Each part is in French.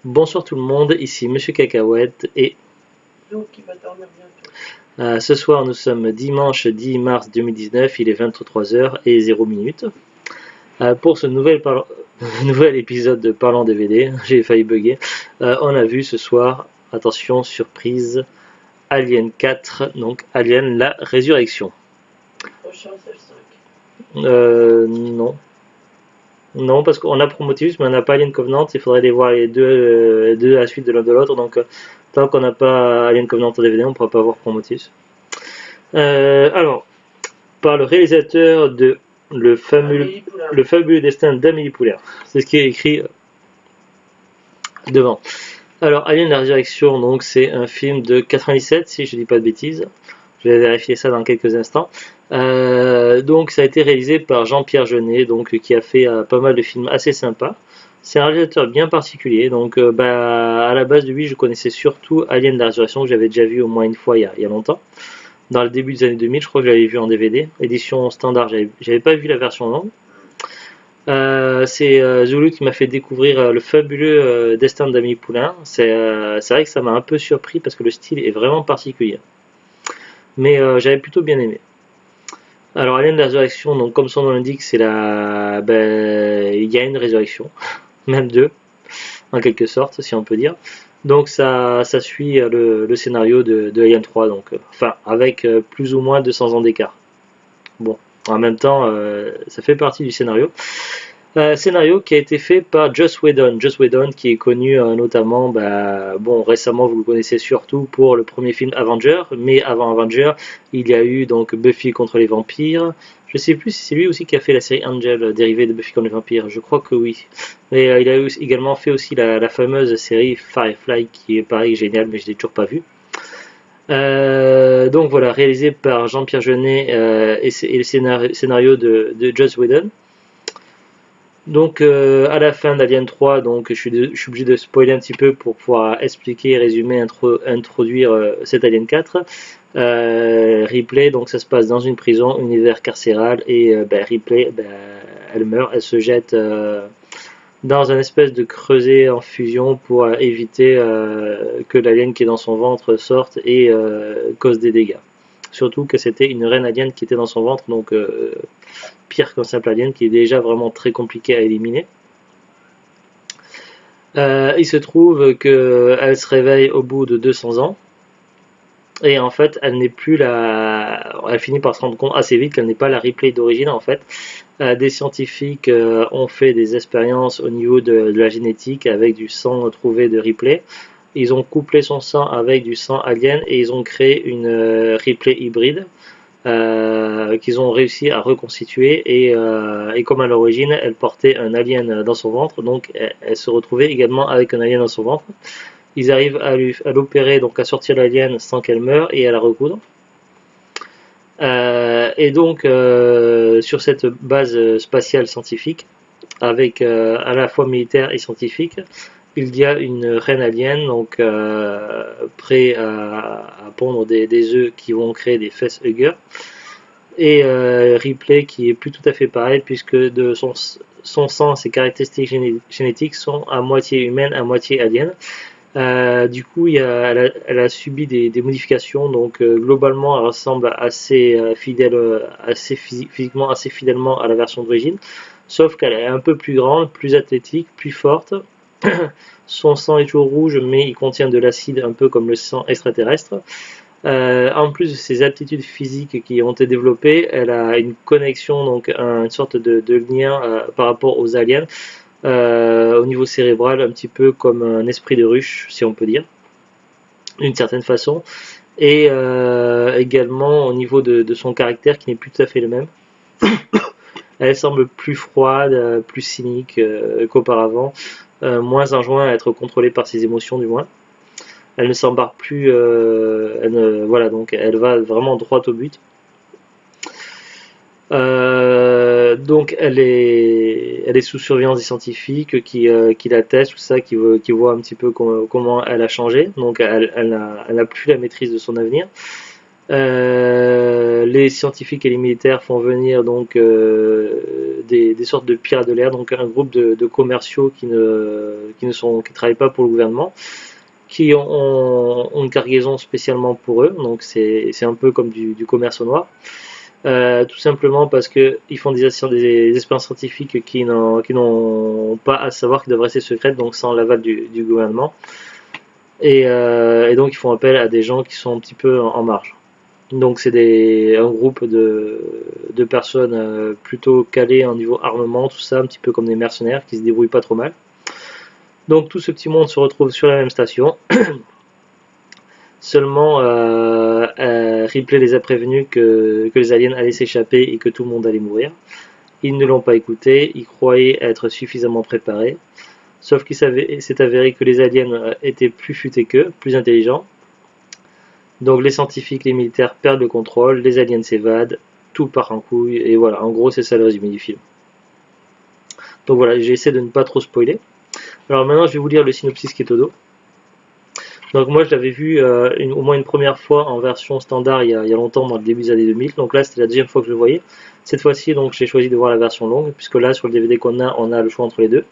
Bonsoir tout le monde, ici Monsieur Cacahuète et L'eau qui va dormir bientôt. ce soir nous sommes dimanche 10 mars 2019, il est 23h00 pour ce nouvel épisode de Parlant DVD, j'ai failli bugger. On a vu ce soir, attention surprise, Alien 4, donc Alien la résurrection. Prochain, c'est le 5. Non. Non, parce qu'on a Prometheus, mais on n'a pas Alien Covenant. Il faudrait les voir les deux à la suite de l'un de l'autre. Donc, tant qu'on n'a pas Alien Covenant en DVD, on ne pourra pas voir Prometheus. Alors, par le réalisateur de le fabuleux destin d'Amélie Poulain. C'est ce qui est écrit devant. Alors, Alien la résurrection, donc c'est un film de 97, si je ne dis pas de bêtises. Je vais vérifier ça dans quelques instants. Donc ça a été réalisé par Jean-Pierre Jeunet, donc qui a fait pas mal de films assez sympas. C'est un réalisateur bien particulier, donc à la base de lui je connaissais surtout Alien la Résurrection que j'avais déjà vu au moins une fois il y a longtemps. Dans le début des années 2000, je crois que je l'avais vu en DVD, édition standard, j'avais pas vu la version longue. C'est Zulu qui m'a fait découvrir le fabuleux destin d'Amélie Poulain. C'est vrai que ça m'a un peu surpris parce que le style est vraiment particulier. Mais j'avais plutôt bien aimé. Alors Alien la résurrection, donc comme son nom l'indique, c'est il y a une résurrection, même deux, en quelque sorte, si on peut dire. Donc ça suit le scénario de Alien 3, donc enfin avec plus ou moins 200 ans d'écart. Bon, en même temps, ça fait partie du scénario. Scénario qui a été fait par Joss Whedon. Joss Whedon qui est connu notamment, récemment vous le connaissez surtout pour le premier film Avenger, mais avant Avenger, il y a eu donc Buffy contre les vampires. Je sais plus si c'est lui aussi qui a fait la série Angel dérivée de Buffy contre les vampires, je crois que oui. Et il a également fait aussi la fameuse série Firefly qui est pareil génial, mais je l'ai toujours pas vue. Donc voilà, réalisé par Jean-Pierre Jeunet et le scénario de Joss Whedon. Donc à la fin d'Alien 3, donc je suis obligé de spoiler un petit peu pour pouvoir expliquer, résumer, introduire cet Alien 4. Ripley, donc ça se passe dans une prison, univers carcéral, et Ripley, elle meurt, elle se jette dans un espèce de creuset en fusion pour éviter que l'alien qui est dans son ventre sorte et cause des dégâts. Surtout que c'était une reine alien qui était dans son ventre, donc pire qu'un simple alien, qui est déjà vraiment très compliqué à éliminer. Il se trouve qu'elle se réveille au bout de 200 ans, et en fait elle n'est plus elle finit par se rendre compte assez vite qu'elle n'est pas la Ripley d'origine en fait. Des scientifiques ont fait des expériences au niveau de la génétique avec du sang trouvé de Ripley. Ils ont couplé son sang avec du sang alien et ils ont créé une Ripley hybride qu'ils ont réussi à reconstituer et comme à l'origine elle portait un alien dans son ventre, donc elle se retrouvait également avec un alien dans son ventre. Ils arrivent à l'opérer, donc à sortir l'alien sans qu'elle meure et à la recoudre. Et donc sur cette base spatiale scientifique avec à la fois militaire et scientifique, il y a une reine alien donc prêt à pondre des œufs qui vont créer des facehuggers, et Ripley qui est plus tout à fait pareil puisque de son sang, ses caractéristiques génétiques sont à moitié humaines, à moitié alien. Du coup, elle a subi des modifications, donc globalement, elle ressemble assez physiquement assez fidèlement à la version d'origine, sauf qu'elle est un peu plus grande, plus athlétique, plus forte. Son sang est toujours rouge, mais il contient de l'acide, un peu comme le sang extraterrestre. En plus de ses aptitudes physiques qui ont été développées, elle a une connexion, donc une sorte de lien par rapport aux aliens. Au niveau cérébral, un petit peu comme un esprit de ruche, si on peut dire, d'une certaine façon, et également au niveau de son caractère qui n'est plus tout à fait le même. Elle semble plus froide, plus cynique qu'auparavant, moins enjoint à être contrôlée par ses émotions du moins. Elle ne s'embarque plus, voilà, donc elle va vraiment droit au but. Donc elle est sous surveillance des scientifiques qui la testent, tout ça, qui voient un petit peu comment elle a changé. Donc elle n'a plus la maîtrise de son avenir. Les scientifiques et les militaires font venir donc des sortes de pirates de l'air, donc un groupe de commerciaux qui travaillent pas pour le gouvernement, qui ont une cargaison spécialement pour eux, donc c'est un peu comme du commerce au noir. Tout simplement parce qu'ils font des expériences scientifiques qui n'ont pas à savoir, qui doivent rester secrètes, donc sans l'aval du gouvernement. Et donc ils font appel à des gens qui sont un petit peu en marge. Donc c'est un groupe de personnes plutôt calées en niveau armement, tout ça, un petit peu comme des mercenaires qui se débrouillent pas trop mal. Donc tout ce petit monde se retrouve sur la même station. Seulement Ripley les a prévenus que les aliens allaient s'échapper et que tout le monde allait mourir. Ils ne l'ont pas écouté, ils croyaient être suffisamment préparés. Sauf qu'il s'est avéré que les aliens étaient plus futés qu'eux, plus intelligents. Donc les scientifiques, les militaires perdent le contrôle, les aliens s'évadent, tout part en couille, et voilà, en gros c'est ça le résumé du film. Donc voilà, j'essaie de ne pas trop spoiler. Alors maintenant je vais vous lire le synopsis qui est au dos. Donc moi je l'avais vu au moins une première fois en version standard il y a longtemps, dans le début des années 2000, donc là c'était la deuxième fois que je le voyais. Cette fois-ci donc j'ai choisi de voir la version longue, puisque là sur le DVD qu'on a, on a le choix entre les deux.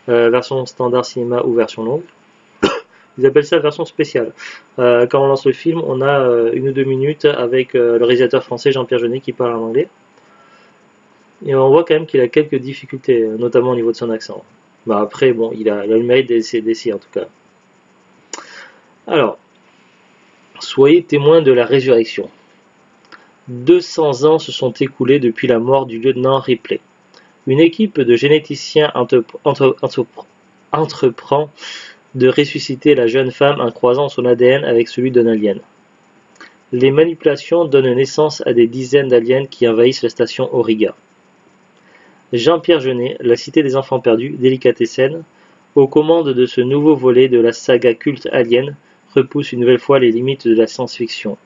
Version standard cinéma ou version longue. Ils appellent ça version spéciale. Quand on lance le film, on a 1 ou 2 minutes avec le réalisateur français Jean-Pierre Jeunet qui parle en anglais. Et on voit quand même qu'il a quelques difficultés, notamment au niveau de son accent. Bah après, bon, il a le mérite d'essayer en tout cas. Alors, soyez témoins de la résurrection. 200 ans se sont écoulés depuis la mort du lieutenant Ripley. Une équipe de généticiens entreprend de ressusciter la jeune femme en croisant son ADN avec celui d'un alien. Les manipulations donnent naissance à des dizaines d'aliens qui envahissent la station Auriga. Jean-Pierre Jeunet, La Cité des Enfants Perdus, Délicatessen, aux commandes de ce nouveau volet de la saga culte Alien, repousse une nouvelle fois les limites de la science-fiction.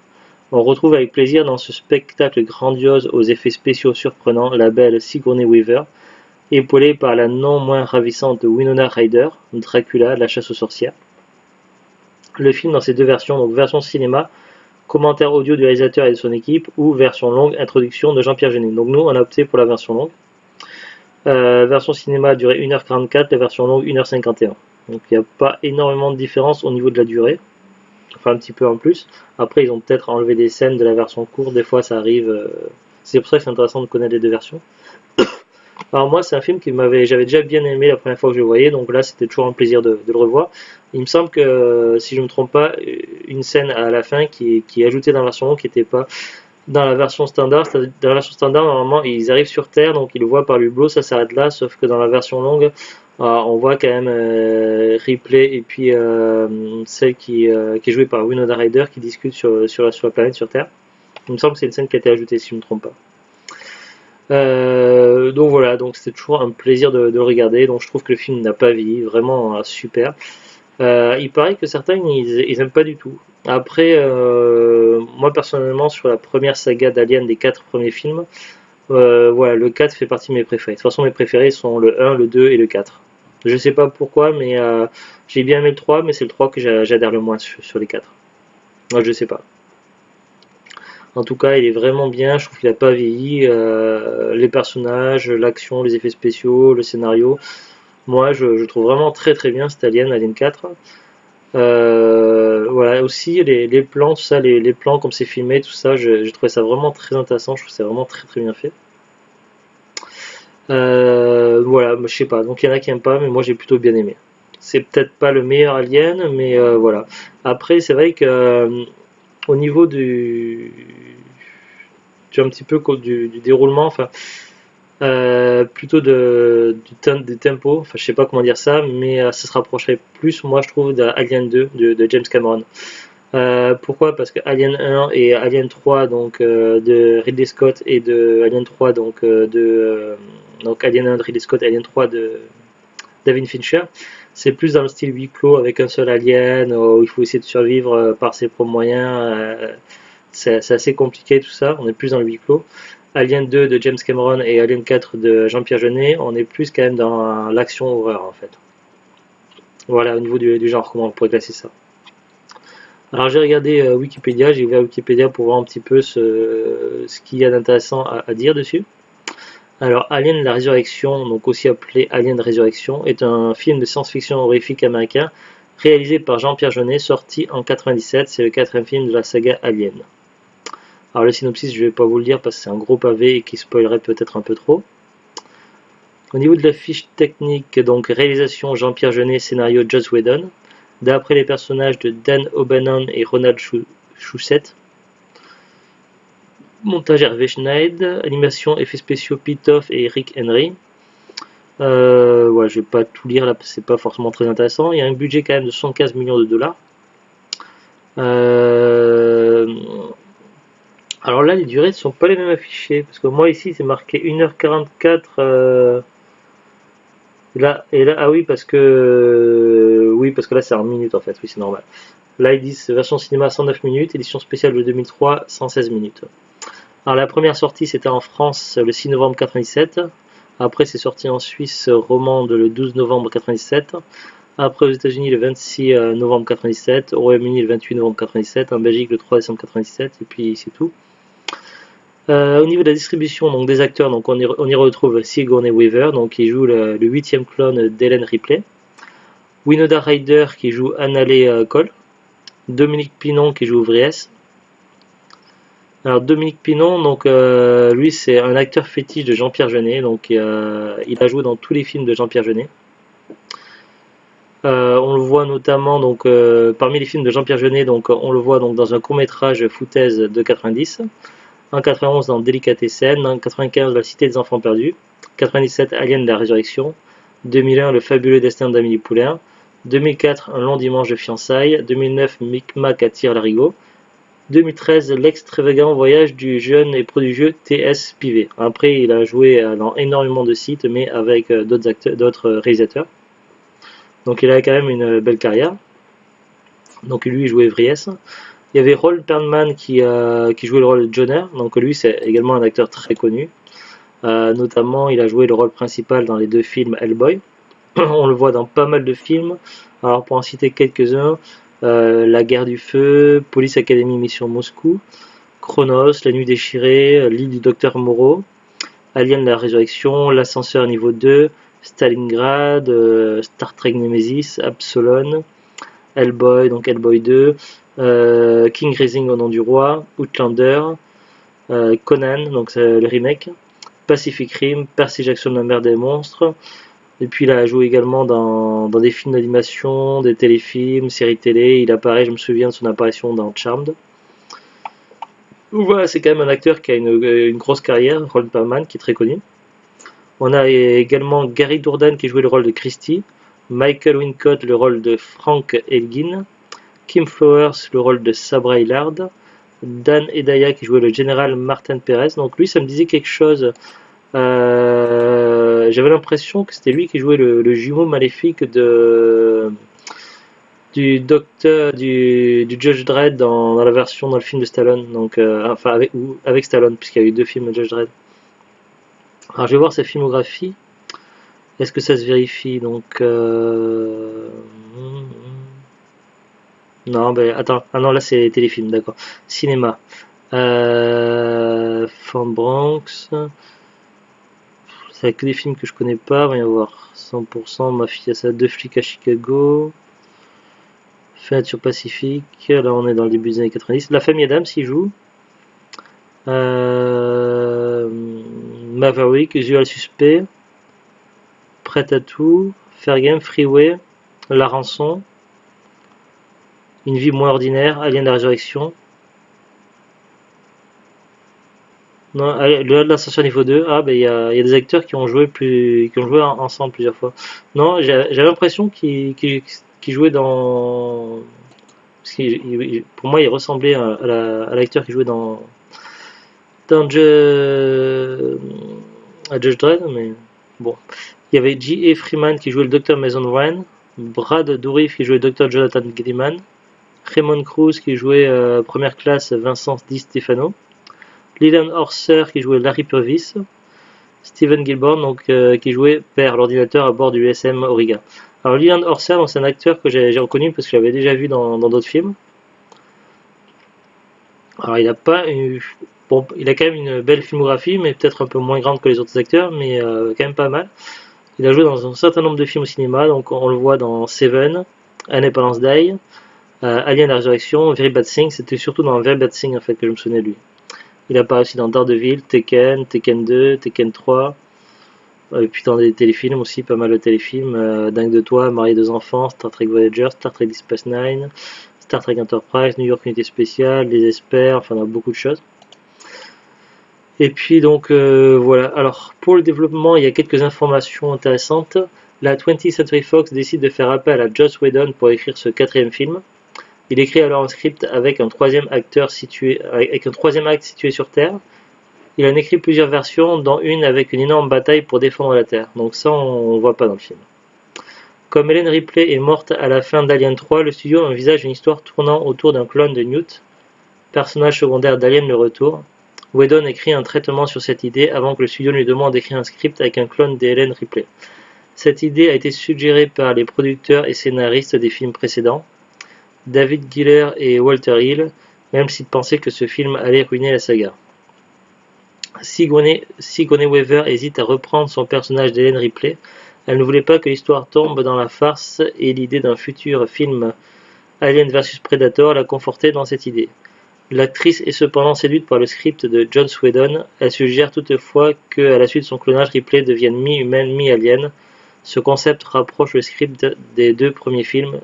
On retrouve avec plaisir dans ce spectacle grandiose aux effets spéciaux surprenants la belle Sigourney Weaver, épaulée par la non moins ravissante Winona Ryder, Dracula, la chasse aux sorcières. Le film dans ses deux versions, donc version cinéma, commentaire audio du réalisateur et de son équipe, ou version longue, introduction de Jean-Pierre Jeunet. Donc nous, on a opté pour la version longue. Version cinéma a duré 1h44, la version longue 1h51. Donc il n'y a pas énormément de différence au niveau de la durée. Enfin un petit peu en plus. Après ils ont peut-être enlevé des scènes de la version courte, des fois ça arrive. C'est pour ça que c'est intéressant de connaître les deux versions. Alors moi c'est un film j'avais déjà bien aimé la première fois que je le voyais, donc là c'était toujours un plaisir de le revoir. Il me semble que si je ne me trompe pas, une scène à la fin qui est ajoutée dans la version longue qui n'était pas dans la version standard. Dans la version standard normalement ils arrivent sur Terre, donc ils le voient par le hublot, ça s'arrête là, sauf que dans la version longue on voit quand même Ripley et puis celle qui est jouée par Winona Ryder qui discute sur la planète, sur Terre. Il me semble que c'est une scène qui a été ajoutée si je ne me trompe pas. Donc voilà, donc c'était toujours un plaisir de le regarder, donc je trouve que le film n'a pas vieilli, vraiment super. Il paraît que certains ils aiment pas du tout. Après, moi personnellement sur la première saga d'Alien des 4 premiers films, voilà, le 4 fait partie de mes préférés. De toute façon mes préférés sont le 1, le 2 et le 4. Je sais pas pourquoi, mais j'ai bien aimé le 3, mais c'est le 3 que j'adhère le moins sur les 4. Moi je sais pas. En tout cas, il est vraiment bien, je trouve qu'il n'a pas vieilli. Les personnages, l'action, les effets spéciaux, le scénario. Moi, je trouve vraiment très très bien cet Alien 4. Voilà, aussi les plans, tout ça, les plans comme c'est filmé, tout ça, j'ai trouvé ça vraiment très intéressant, je trouve que c'est vraiment très très bien fait. Voilà, je sais pas, donc il y en a qui aiment pas, mais moi j'ai plutôt bien aimé. C'est peut-être pas le meilleur Alien, mais voilà. Après, c'est vrai que au niveau du un petit peu du déroulement, enfin plutôt du tempo, enfin je sais pas comment dire ça, mais ça se rapprocherait plus, moi je trouve, d'Alien 2 de James Cameron. Pourquoi? Parce que Alien 1 et Alien 3 donc de Ridley Scott et de Alien 3 donc donc Alien 1 de Ridley Scott et Alien 3 de David Fincher, c'est plus dans le style huis clos avec un seul alien où il faut essayer de survivre par ses propres moyens. C'est assez compliqué tout ça, on est plus dans le huis clos. Alien 2 de James Cameron et Alien 4 de Jean-Pierre Jeunet, on est plus quand même dans l'action horreur en fait. Voilà, au niveau du genre, comment on pourrait classer ça. Alors j'ai regardé Wikipédia, j'ai ouvert Wikipédia pour voir un petit peu ce qu'il y a d'intéressant à dire dessus. Alors Alien la Résurrection, donc aussi appelé Alien Résurrection, est un film de science-fiction horrifique américain réalisé par Jean-Pierre Jeunet, sorti en 97. C'est le quatrième film de la saga Alien. Alors le synopsis, je ne vais pas vous le dire parce que c'est un gros pavé et qui spoilerait peut-être un peu trop. Au niveau de la fiche technique, donc réalisation Jean-Pierre Jeunet, scénario Joss Whedon, d'après les personnages de Dan O'Bannon et Ronald Shusett. Montage Hervé Schneid, animation, effets spéciaux Pitoff et Rick Henry. Ouais, je vais pas tout lire là, c'est pas forcément très intéressant. Il y a un budget quand même de 75 millions de dollars. Alors là, les durées ne sont pas les mêmes affichées, parce que moi ici c'est marqué 1h44. Là, et là, ah oui, parce que là c'est en minutes en fait, oui c'est normal. Là ils disent version cinéma 109 minutes, édition spéciale de 2003 116 minutes. Alors la première sortie c'était en France le 6 novembre 97. Après c'est sorti en Suisse romande le 12 novembre 97. Après aux États-Unis le 26 novembre 97. Au Royaume-Uni le 28 novembre 97. En Belgique le 3 décembre 97. Et puis c'est tout. Au niveau de la distribution donc des acteurs, donc on y retrouve Sigourney Weaver, donc qui joue le 8e clone d'Ellen Ripley. Winona Ryder qui joue Annalée Cole. Dominique Pinon qui joue Vries. Alors Dominique Pinon, donc lui c'est un acteur fétiche de Jean-Pierre Jeunet, donc il a joué dans tous les films de Jean-Pierre Jeunet. On le voit notamment donc parmi les films de Jean-Pierre Jeunet, donc on le voit donc dans un court-métrage foutaise de 90, en 91 dans Délicatessen, en 95 La Cité des Enfants Perdus, 97 Alien la Résurrection, 2001 Le Fabuleux Destin d'Amélie Poulain, 2004 Un long dimanche de fiançailles, 2009 Micmac attire l'arigot, 2013 l'extravagant voyage du jeune et prodigieux T.S. Pivet. Après il a joué dans énormément de sites mais avec d'autres réalisateurs. Donc il a quand même une belle carrière. Donc lui il jouait Vries. Il y avait Roll Perlman qui jouait le rôle de Joner. Donc lui c'est également un acteur très connu. Notamment il a joué le rôle principal dans les 2 films Hellboy. On le voit dans pas mal de films. Alors pour en citer quelques-uns, La guerre du feu, Police Academy Mission Moscou, Chronos, La nuit déchirée, L'île du docteur Moreau, Alien la résurrection, L'ascenseur niveau 2, Stalingrad, Star Trek Nemesis, Absalon, Hellboy, donc Hellboy 2, King Rising au nom du roi, Outlander, Conan, donc c'est le remake, Pacific Rim, Percy Jackson la mer des monstres. Et puis il a joué également dans des films d'animation, des téléfilms, séries télé. Il apparaît, je me souviens de son apparition dans Charmed. Voilà, c'est quand même un acteur qui a une grosse carrière, Ron Perlman, qui est très connu. On a également Gary Dourdan qui jouait le rôle de Christy, Michael Wincott le rôle de Frank Elgin, Kim Flowers le rôle de Sabra Hillard, Dan Hedaya qui jouait le général Martin Perez. Donc lui, ça me disait quelque chose. J'avais l'impression que c'était lui qui jouait le jumeau maléfique du docteur du Judge Dredd dans la version dans le film de Stallone, donc enfin avec Stallone, puisqu'il y a eu 2 films de Judge Dredd. Alors je vais voir sa filmographie. Est-ce que ça se vérifie? Donc non, ben attends, ah non là c'est téléfilm, d'accord. Cinéma. Fort Bronx. C'est que des films que je connais pas, on va y avoir 100%, Mafia, ça, 2 flics à Chicago, Feature Pacifique, là on est dans le début des années 90, La famille Adams y joue, Maverick, Usual Suspect, Prêt à tout, Fair Game, Freeway, La Rançon, Une vie moins ordinaire, Alien la Résurrection. Non, l'ascension niveau 2, ah ben il y a des acteurs qui ont joué ensemble plusieurs fois. Non, j'avais l'impression qu'ils jouaient dans. Parce pour moi, il ressemblait à l'acteur qui jouait dans à Judge Dredd, mais bon. Il y avait J.A. Freeman qui jouait le Dr Mason Wren, Brad Dourif qui jouait le Dr Jonathan Gilliman, Raymond Cruz qui jouait première classe Vincent Di Stefano, Leland Orser qui jouait Larry Purvis, Steven Gilborn donc, qui jouait Père, l'ordinateur à bord du USM Auriga. Alors Leland Orser, c'est un acteur que j'ai reconnu parce que je l'avais déjà vu dans d'autres films. Alors il a pas eu... Bon, il a quand même une belle filmographie, mais peut-être un peu moins grande que les autres acteurs, mais quand même pas mal. Il a joué dans un certain nombre de films au cinéma, donc on le voit dans Seven, Independence Day, Alien la Résurrection, Very Bad Thing. C'était surtout dans Very Bad Thing en fait que je me souvenais de lui. Il apparaît aussi dans Daredevil, Tekken, Tekken 2, Tekken 3, et puis dans des téléfilms aussi, pas mal de téléfilms, Dingue de toi, Marié deux enfants, Star Trek Voyager, Star Trek Deep Space Nine, Star Trek Enterprise, New York Unité Spéciale, Les Experts, enfin dans beaucoup de choses. Et puis donc voilà, alors pour le développement, il y a quelques informations intéressantes. La 20th Century Fox décide de faire appel à Joss Whedon pour écrire ce quatrième film. Il écrit alors un script avec un troisième acte situé sur Terre. Il en écrit plusieurs versions, dont une avec une énorme bataille pour défendre la Terre. Donc ça, on ne voit pas dans le film. Comme Ellen Ripley est morte à la fin d'Alien 3, le studio envisage une histoire tournant autour d'un clone de Newt, personnage secondaire d'Alien le Retour. Whedon écrit un traitement sur cette idée avant que le studio lui demande d'écrire un script avec un clone d'Ellen Ripley. Cette idée a été suggérée par les producteurs et scénaristes des films précédents, David Giler et Walter Hill, même s'ils pensaient que ce film allait ruiner la saga. Sigourney Weaver hésite à reprendre son personnage d'Ellen Ripley. Elle ne voulait pas que l'histoire tombe dans la farce et l'idée d'un futur film Alien vs Predator la confortait dans cette idée. L'actrice est cependant séduite par le script de Joss Whedon. Elle suggère toutefois qu'à la suite de son clonage, Ripley devienne mi-humaine, mi-alien. Ce concept rapproche le script des deux premiers films.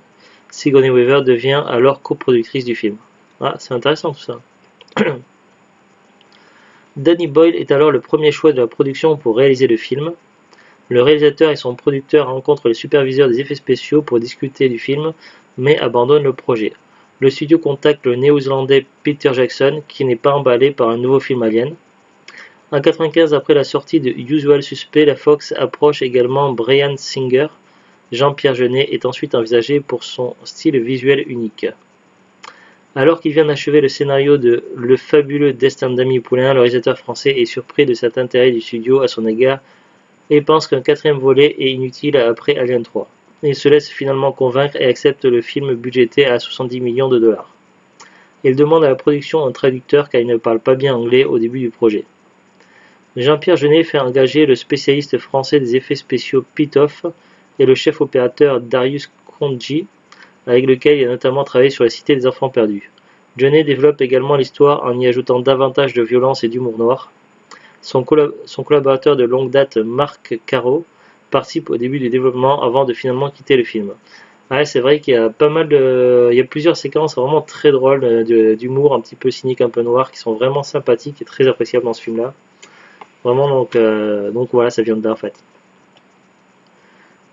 Sigourney Weaver devient alors coproductrice du film. Ah, c'est intéressant tout ça. Danny Boyle est alors le premier choix de la production pour réaliser le film. Le réalisateur et son producteur rencontrent les superviseurs des effets spéciaux pour discuter du film, mais abandonnent le projet. Le studio contacte le néo-zélandais Peter Jackson, qui n'est pas emballé par un nouveau film Alien. En 1995, après la sortie de Usual Suspect, la Fox approche également Bryan Singer. Jean-Pierre Jeunet est ensuite envisagé pour son style visuel unique. Alors qu'il vient d'achever le scénario de Le fabuleux destin d'Amélie Poulain, le réalisateur français est surpris de cet intérêt du studio à son égard et pense qu'un quatrième volet est inutile après Alien 3. Il se laisse finalement convaincre et accepte le film budgété à 70 millions de dollars. Il demande à la production un traducteur car il ne parle pas bien anglais au début du projet. Jean-Pierre Jeunet fait engager le spécialiste français des effets spéciaux Pitoff et le chef opérateur Darius Khondji, avec lequel il a notamment travaillé sur La Cité des Enfants Perdus. Jeunet développe également l'histoire en y ajoutant davantage de violence et d'humour noir. Son collaborateur de longue date, Marc Caro, participe au début du développement avant de finalement quitter le film. Ouais, c'est vrai qu'il y a pas mal il y a plusieurs séquences vraiment très drôles d'humour un petit peu cynique, un peu noir, qui sont vraiment sympathiques et très appréciables dans ce film-là. Vraiment, donc voilà, ça vient de là en fait.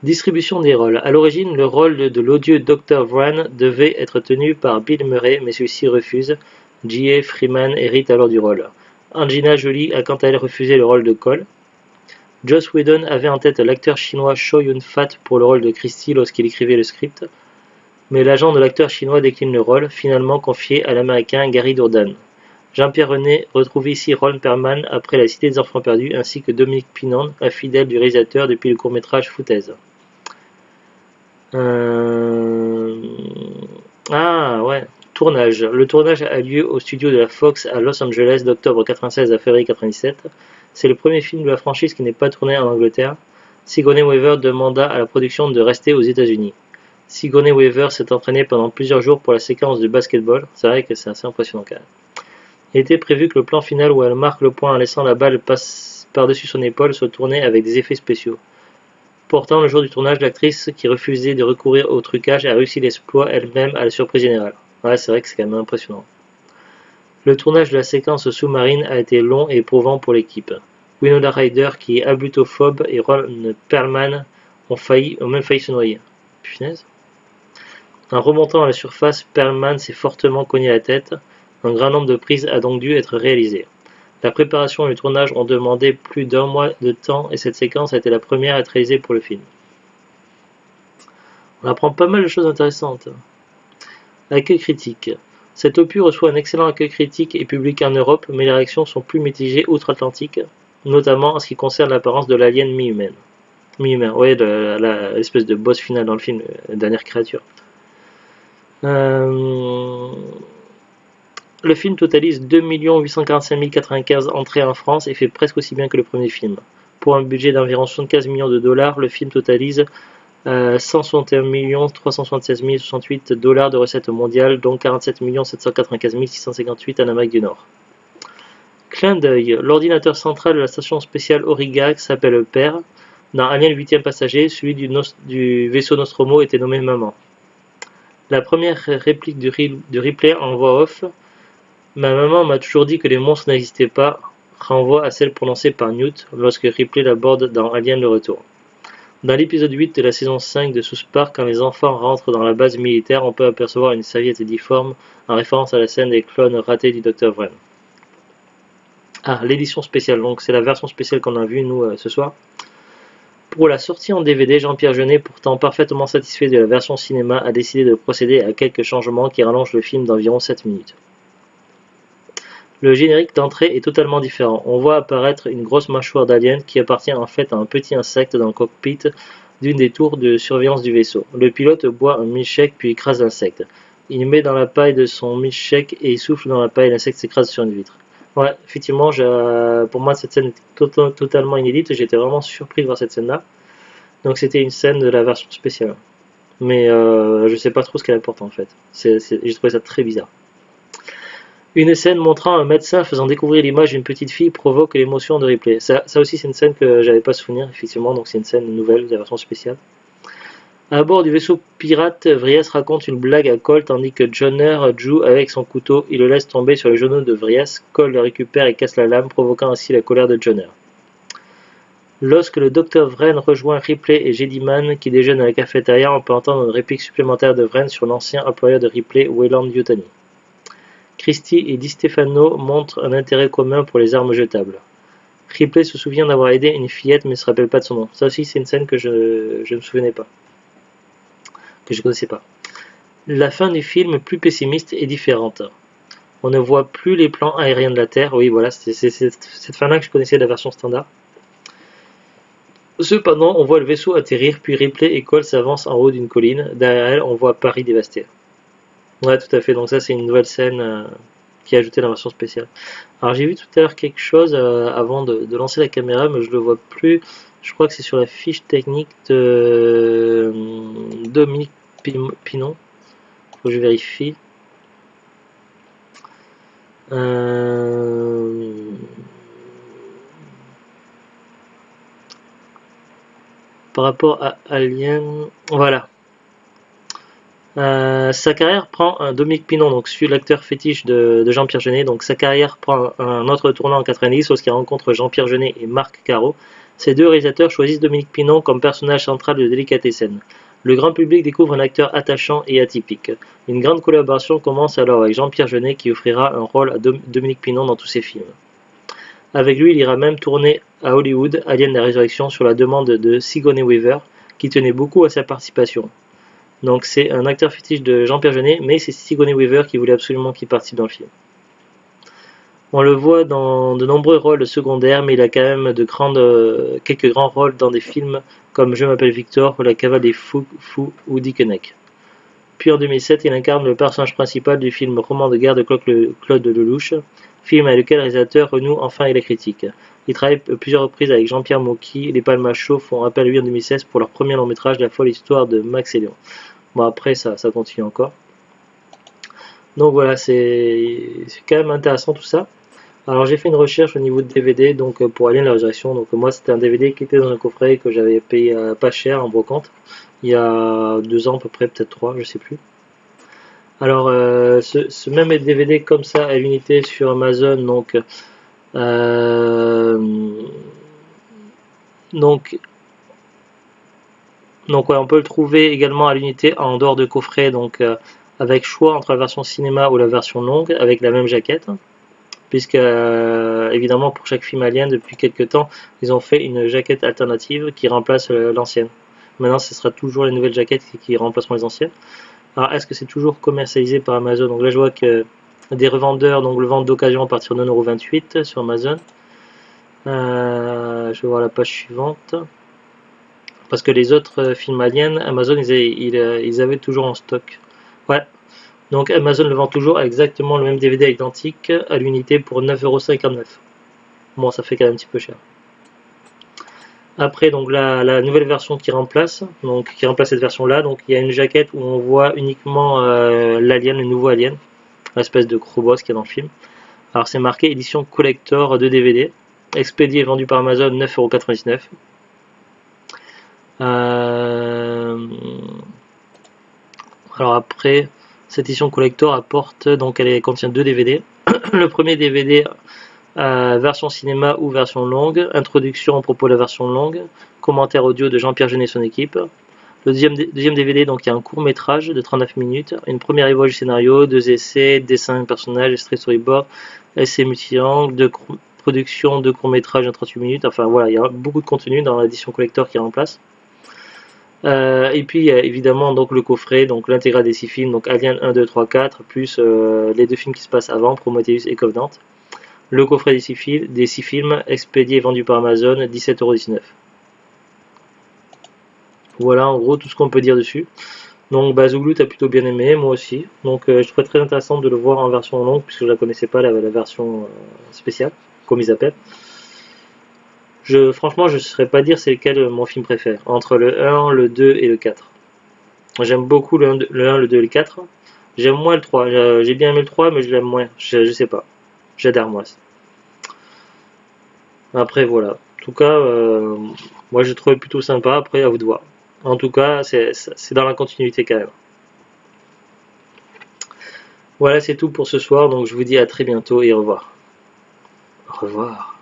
Distribution des rôles. À l'origine, le rôle de l'odieux Dr. Vran devait être tenu par Bill Murray, mais celui-ci refuse. J.A. Freeman hérite alors du rôle. Angelina Jolie a quant à elle refusé le rôle de Cole. Joss Whedon avait en tête l'acteur chinois Chow Yun-fat pour le rôle de Christie lorsqu'il écrivait le script, mais l'agent de l'acteur chinois décline le rôle, finalement confié à l'américain Gary Dourdan. Jean-Pierre Jeunet retrouve ici Ron Perlman après La Cité des Enfants Perdus, ainsi que Dominique Pinon, un fidèle du réalisateur depuis le court-métrage Foutaise. Ah ouais, tournage. Le tournage a lieu au studio de la Fox à Los Angeles d'octobre 1996 à février 1997. C'est le premier film de la franchise qui n'est pas tourné en Angleterre. Sigourney Weaver demanda à la production de rester aux États-Unis. Sigourney Weaver s'est entraînée pendant plusieurs jours pour la séquence de basketball. C'est vrai que c'est assez impressionnant quand même. Il était prévu que le plan final où elle marque le point en laissant la balle passe par-dessus son épaule soit tourné avec des effets spéciaux. Pourtant, le jour du tournage, l'actrice qui refusait de recourir au trucage a réussi l'exploit elle-même à la surprise générale. Ouais, c'est vrai que c'est quand même impressionnant. Le tournage de la séquence sous-marine a été long et éprouvant pour l'équipe. Winona Ryder, qui est ablutophobe, et Ron Perlman ont même failli se noyer. Punaise. En remontant à la surface, Perlman s'est fortement cogné la tête. Un grand nombre de prises a donc dû être réalisées. La préparation et le tournage ont demandé plus d'1 mois de temps et cette séquence a été la première à être réalisée pour le film. On apprend pas mal de choses intéressantes. Accueil critique. Cet opus reçoit un excellent accueil critique et public en Europe, mais les réactions sont plus mitigées outre-Atlantique, notamment en ce qui concerne l'apparence de l'alien mi-humain. Mi-humain, ouais, l'espèce de boss final dans le film, la dernière créature. Le film totalise 2 845 095 entrées en France et fait presque aussi bien que le premier film. Pour un budget d'environ 75 millions de dollars, le film totalise 161 376 068 dollars de recettes mondiales, dont 47 795 658 en Amérique du Nord. Clin d'œil, l'ordinateur central de la station spatiale Auriga s'appelle Père. Dans Alien le 8e passager, celui du vaisseau Nostromo était nommé Maman. La première réplique de Ripley en voix off, ma maman m'a toujours dit que les monstres n'existaient pas, renvoie à celle prononcée par Newt lorsque Ripley l'aborde dans Alien le Retour. Dans l'épisode 8 de la saison 5 de South Park, quand les enfants rentrent dans la base militaire, on peut apercevoir une serviette difforme en référence à la scène des clones ratés du Dr. Wren. Ah, l'édition spéciale, donc c'est la version spéciale qu'on a vue nous ce soir. Pour la sortie en DVD, Jean-Pierre Jeunet, pourtant parfaitement satisfait de la version cinéma, a décidé de procéder à quelques changements qui rallongent le film d'environ 7 minutes. Le générique d'entrée est totalement différent. On voit apparaître une grosse mâchoire d'alien qui appartient en fait à un petit insecte dans le cockpit d'une des tours de surveillance du vaisseau. Le pilote boit un milkshake puis écrase l'insecte. Il met dans la paille de son milkshake et il souffle dans la paille, l'insecte s'écrase sur une vitre. Ouais, effectivement, pour moi cette scène est totalement inédite, j'étais vraiment surpris de voir cette scène-là. Donc c'était une scène de la version spéciale. Mais je sais pas trop ce qu'elle apporte en fait. J'ai trouvé ça très bizarre. Une scène montrant un médecin faisant découvrir l'image d'une petite fille provoque l'émotion de Ripley. Ça aussi c'est une scène que j'avais pas souvenir, effectivement, donc c'est une scène nouvelle de la version spéciale. À bord du vaisseau pirate, Vries raconte une blague à Cole tandis que Jonner joue avec son couteau. Il le laisse tomber sur les genoux de Vries. Cole le récupère et casse la lame, provoquant ainsi la colère de Jonner. Lorsque le Dr. Wren rejoint Ripley et Jediman qui déjeunent à la cafétéria, on peut entendre une réplique supplémentaire de Wren sur l'ancien employeur de Ripley, Weyland Yutani. Christie et Di Stefano montrent un intérêt commun pour les armes jetables. Ripley se souvient d'avoir aidé une fillette mais ne se rappelle pas de son nom. Ça aussi c'est une scène que je ne me souvenais pas. Que je ne connaissais pas. La fin du film, plus pessimiste et différente. On ne voit plus les plans aériens de la Terre. Oui, voilà, c'est cette fin-là que je connaissais de la version standard. Cependant, on voit le vaisseau atterrir, puis Ripley et Cole s'avancent en haut d'une colline. Derrière elle, on voit Paris dévasté. Ouais, tout à fait. Donc ça, c'est une nouvelle scène qui est ajoutée dans la version spéciale. Alors j'ai vu tout à l'heure quelque chose avant de lancer la caméra, mais je le vois plus. Je crois que c'est sur la fiche technique de Dominique Pinon. Faut que je vérifie. Par rapport à Alien, voilà. Sa carrière prend un Dominique Pinon, donc suit l'acteur fétiche de Jean-Pierre Jeunet. Donc sa carrière prend un autre tournant en 90 lorsqu'il rencontre Jean-Pierre Jeunet et Marc Caro. Ces deux réalisateurs choisissent Dominique Pinon comme personnage central de Délicatessen. Le grand public découvre un acteur attachant et atypique. Une grande collaboration commence alors avec Jean-Pierre Jeunet qui offrira un rôle à Dominique Pinon dans tous ses films. Avec lui, il ira même tourner à Hollywood Alien la Résurrection sur la demande de Sigourney Weaver, qui tenait beaucoup à sa participation. Donc c'est un acteur fétiche de Jean-Pierre Jeunet, mais c'est Sigourney Weaver qui voulait absolument qu'il participe dans le film. On le voit dans de nombreux rôles secondaires, mais il a quand même quelques grands rôles dans des films comme Je m'appelle Victor ou La cavale des fous ou Dickeneck. Puis en 2007, il incarne le personnage principal du film Roman de guerre de Claude Lelouch, film avec lequel le réalisateur renoue enfin avec la critique. Il travaille plusieurs reprises avec Jean-Pierre Mocky. Les Palmas Chauds font appel à lui en 2016 pour leur premier long métrage, La folle histoire de Max et Léon. Bon, après, ça continue encore. Donc voilà, c'est quand même intéressant tout ça. Alors j'ai fait une recherche au niveau de DVD, donc pour Alien la Résurrection. Donc moi, c'était un DVD qui était dans un coffret que j'avais payé pas cher en brocante. Il y a 2 ans à peu près, peut-être 3, je sais plus. Alors ce même DVD comme ça à l'unité sur Amazon, donc ouais, on peut le trouver également à l'unité en dehors de coffret, donc avec choix entre la version cinéma ou la version longue, avec la même jaquette, puisque évidemment pour chaque film Alien depuis quelques temps ils ont fait une jaquette alternative qui remplace l'ancienne. Maintenant ce sera toujours les nouvelles jaquettes qui remplaceront les anciennes. Alors est-ce que c'est toujours commercialisé par Amazon? Donc là je vois que des revendeurs donc le vendent d'occasion à partir de 1,28€ sur Amazon. Je vais voir la page suivante. Parce que les autres films aliens, Amazon ils avaient toujours en stock. Ouais, Donc Amazon le vend toujours à exactement le même DVD identique à l'unité pour 9,59 €. Bon, ça fait quand même un petit peu cher. Après, donc la nouvelle version qui remplace cette version-là, donc il y a une jaquette où on voit uniquement l'alien, le nouveau alien, l'espèce de gros boss qui est dans le film. Alors c'est marqué édition collector de DVD, expédié et vendu par Amazon 9,99 €. Alors après, cette édition collector apporte, donc elle contient 2 DVD. Le premier DVD, version cinéma ou version longue, introduction à propos de la version longue, commentaire audio de Jean-Pierre Jeunet et son équipe. Le deuxième DVD, donc il y a un court métrage de 39 minutes, une première ébauche du scénario, 2 essais, dessins de personnages, extrait storyboard, essais multi-angles, de production de court métrage de 38 minutes. Enfin voilà, il y a beaucoup de contenu dans l'édition collector qui remplace. Et puis il y a évidemment donc le coffret, donc l'intégrale des 6 films, donc Alien 1, 2, 3, 4, plus les 2 films qui se passent avant, Prometheus et Covenant. Le coffret des 6 films, expédié et vendu par Amazon, 17,19 €. Voilà en gros tout ce qu'on peut dire dessus. Donc Zouglou t'as plutôt bien aimé, moi aussi. Donc je trouvais très intéressant de le voir en version longue, puisque je la connaissais pas, la version spéciale, comme ils appellent. Franchement, je ne saurais pas dire c'est lequel mon film préféré, entre le 1, le 2 et le 4. J'aime beaucoup le 1, le 2 et le 4. J'aime moins le 3. J'ai bien aimé le 3, mais je l'aime moins. Je sais pas. J'adore moins. Après, voilà. En tout cas, moi je trouve plutôt sympa. Après, à vous de voir. En tout cas, c'est dans la continuité quand même. Voilà, c'est tout pour ce soir. Donc, je vous dis à très bientôt et au revoir. Au revoir.